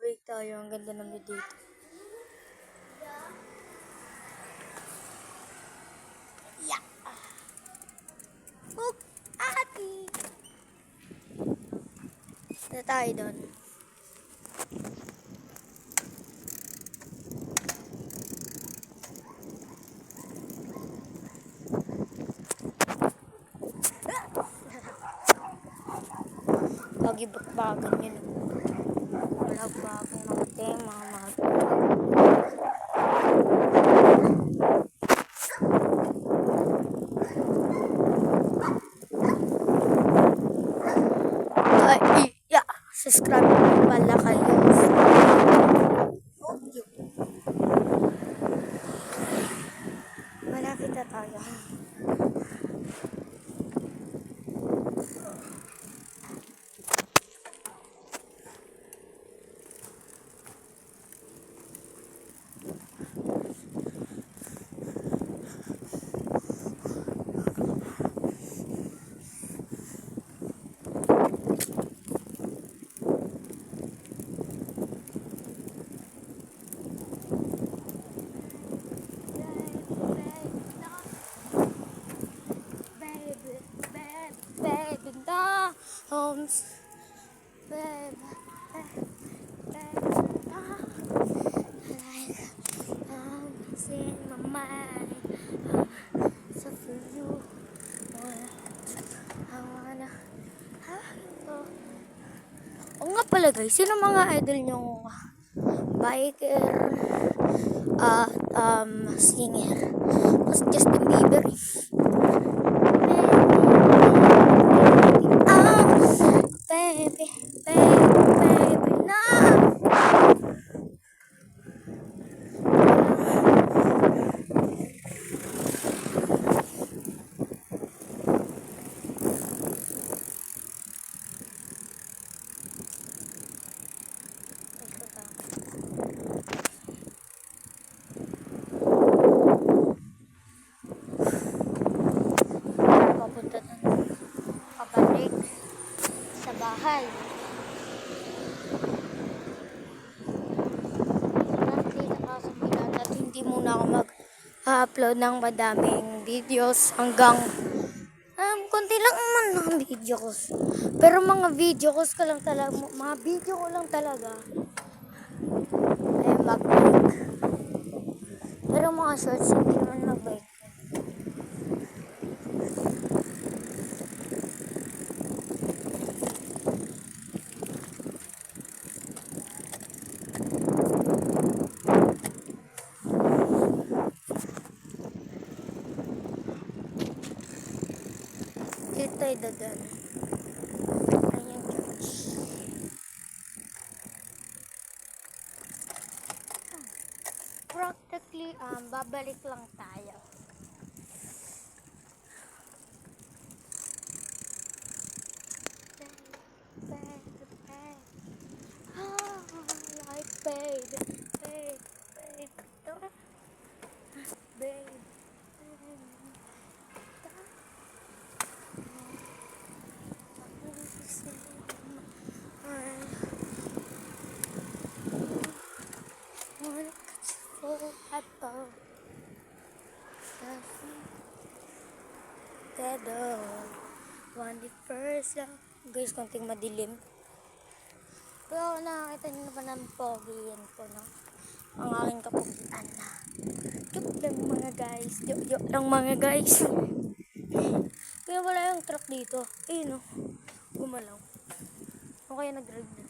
Mag-break tayo. Ang ganda ng video dito. Yeah. Hook ati. Na tayo doon. Lagi bakbagan yun. Wala bagong mga tema, mga yeah. Subscribe pala kayo. Malapit na tayo. Homes, babe, like in my mind, so for you, I wanna have you. O nga pala guys, sino mga idol nyo biker at singer? Mas Justin Bieber. Baby, no. Papunta na pabalik sa bahay. At hindi muna ako mag-upload ng madaming videos hanggang konti lang naman ng videos. Pero mga video ko lang talaga, mga video ko lang talaga ay mag-break. Pero mga shorts hindi naman mag-break. Dito ay dadan. Ayan church. Practically, babalik lang tayo. Like babe. One the first love. Guys, konting madilim. Pero nakakita niyo na ba ng pogi yan po, no? Ang aking kapugian na. Joke lang mga guys. Joke lang mga guys. Kaya wala yung truck dito. Ayun, no? Gumalaw. O kaya nag-drive na.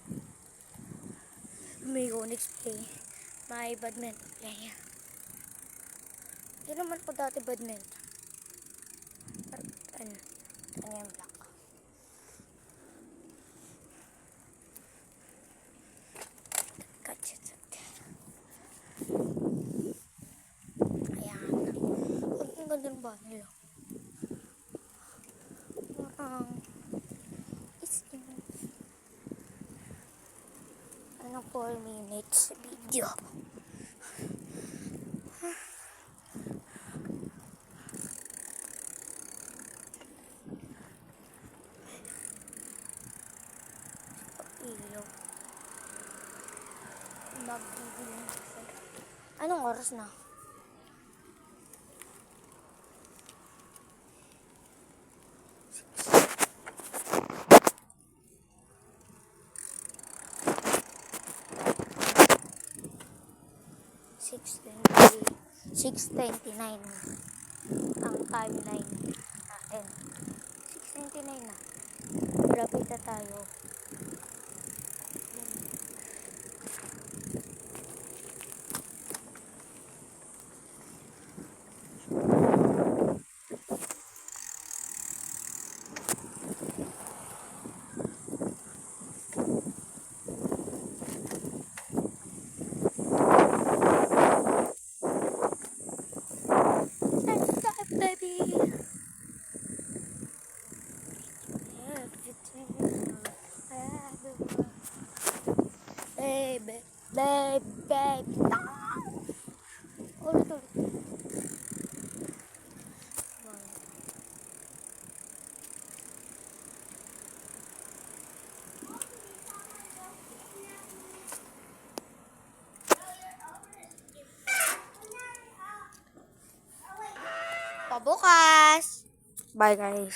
May Onyx play. May badminton play. Hindi naman po dati badminton. Ano yung black? Catch it. Ayan. Ang ganda ng bahay nila. Ano 4 minutes video. Ilaw. Magdidilim. Anong oras na? Six 6:29 ang timeline natin. 6:29 na. Rapid na tayo. Baby. Baby, baby, baby. Ulit, ulit. Pabukas. Bye guys.